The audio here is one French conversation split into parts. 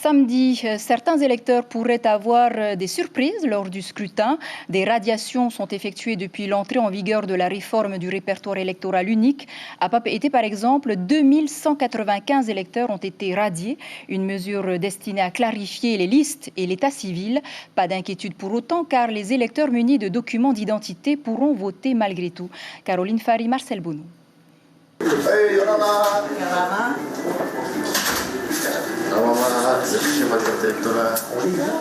Samedi, certains électeurs pourraient avoir des surprises lors du scrutin. Des radiations sont effectuées depuis l'entrée en vigueur de la réforme du répertoire électoral unique. À Papeete, par exemple, 2195 électeurs ont été radiés. Une mesure destinée à clarifier les listes et l'état civil. Pas d'inquiétude pour autant, car les électeurs munis de documents d'identité pourront voter malgré tout. Caroline Fari, Marcel Bonou.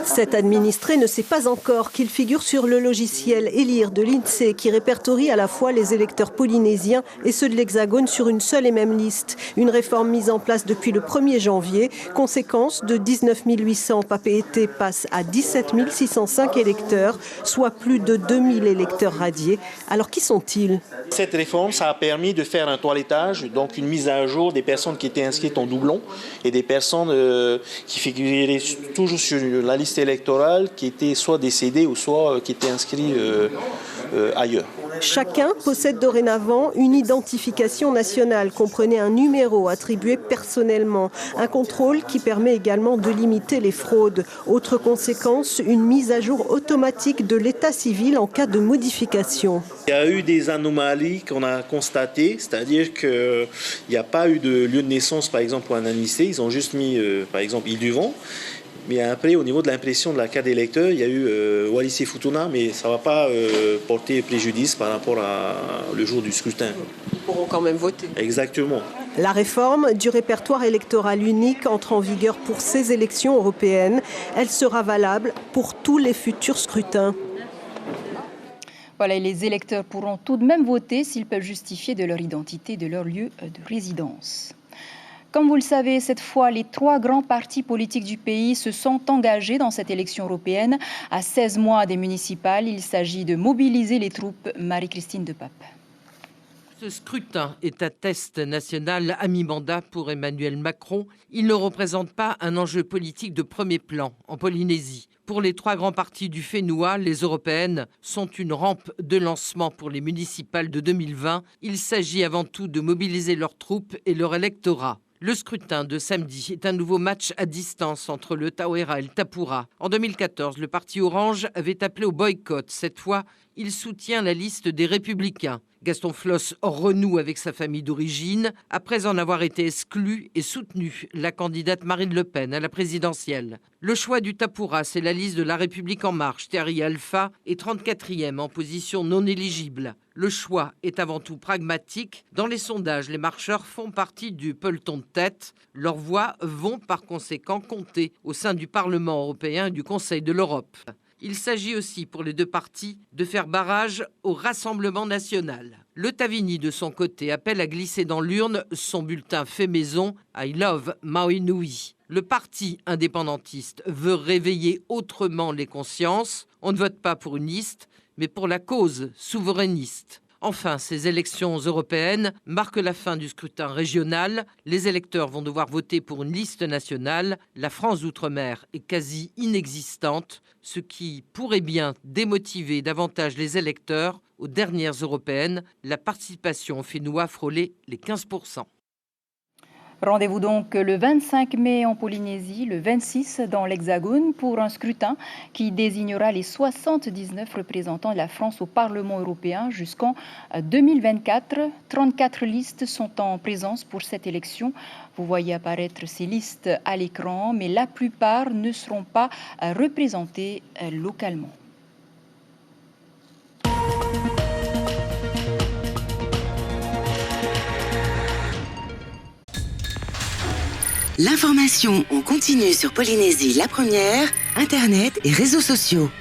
Cet administré ne sait pas encore qu'il figure sur le logiciel Élire de l'INSEE qui répertorie à la fois les électeurs polynésiens et ceux de l'Hexagone sur une seule et même liste. Une réforme mise en place depuis le 1er janvier. Conséquence, de 19 800 Papeete passe à 17 605 électeurs, soit plus de 2000 électeurs radiés. Alors qui sont-ils? Cette réforme, ça a permis de faire un toilettage, donc une mise à jour des personnes qui étaient inscrites en doublon et des personnes qui figuraient toujours sur la liste électorale, qui étaient soit décédées ou soit qui étaient inscrites ailleurs. Chacun possède dorénavant une identification nationale, comprenait un numéro attribué personnellement, un contrôle qui permet également de limiter les fraudes. Autre conséquence, une mise à jour automatique de l'état civil en cas de modification. Il y a eu des anomalies qu'on a constatées, c'est-à-dire qu'il n'y a pas eu de lieu de naissance, par exemple, pour un administré. Ils ont juste mis, par exemple, Île-du-Vent. Mais après, au niveau de l'impression de la carte d'électeur, il y a eu Wallis et Futuna, mais ça ne va pas porter préjudice par rapport au jour du scrutin. Ils pourront quand même voter. Exactement. La réforme du répertoire électoral unique entre en vigueur pour ces élections européennes. Elle sera valable pour tous les futurs scrutins. Voilà, et les électeurs pourront tout de même voter s'ils peuvent justifier de leur identité et de leur lieu de résidence. Comme vous le savez, cette fois, les 3 grands partis politiques du pays se sont engagés dans cette élection européenne. À 16 mois des municipales, il s'agit de mobiliser les troupes. Marie-Christine Depape. Ce scrutin est un test national à mi-mandat pour Emmanuel Macron. Il ne représente pas un enjeu politique de premier plan en Polynésie. Pour les 3 grands partis du Fénois, les européennes sont une rampe de lancement pour les municipales de 2020. Il s'agit avant tout de mobiliser leurs troupes et leur électorat. Le scrutin de samedi est un nouveau match à distance entre le Tauera et le Tapura. En 2014, le parti Orange avait appelé au boycott. Cette fois, il soutient la liste des Républicains. Gaston Floss renoue avec sa famille d'origine, après en avoir été exclu et soutenu la candidate Marine Le Pen à la présidentielle. Le choix du Tapura, c'est la liste de La République En Marche. Thierry Alpha est 34e en position non éligible. Le choix est avant tout pragmatique. Dans les sondages, les marcheurs font partie du peloton de tête. Leurs voix vont par conséquent compter au sein du Parlement européen et du Conseil de l'Europe. Il s'agit aussi pour les 2 partis de faire barrage au Rassemblement national. Le Tavini, de son côté, appelle à glisser dans l'urne son bulletin fait maison I Love Maui Nui. Le parti indépendantiste veut réveiller autrement les consciences. On ne vote pas pour une liste, mais pour la cause souverainiste. Enfin, ces élections européennes marquent la fin du scrutin régional. Les électeurs vont devoir voter pour une liste nationale. La France d'outre-mer est quasi inexistante, ce qui pourrait bien démotiver davantage les électeurs. Aux dernières européennes, la participation fénois frôlait les 15%. Rendez-vous donc le 25 mai en Polynésie, le 26 dans l'Hexagone pour un scrutin qui désignera les 79 représentants de la France au Parlement européen jusqu'en 2024. 34 listes sont en présence pour cette élection. Vous voyez apparaître ces listes à l'écran, mais la plupart ne seront pas représentées localement. L'information en continu sur Polynésie la première, Internet et réseaux sociaux.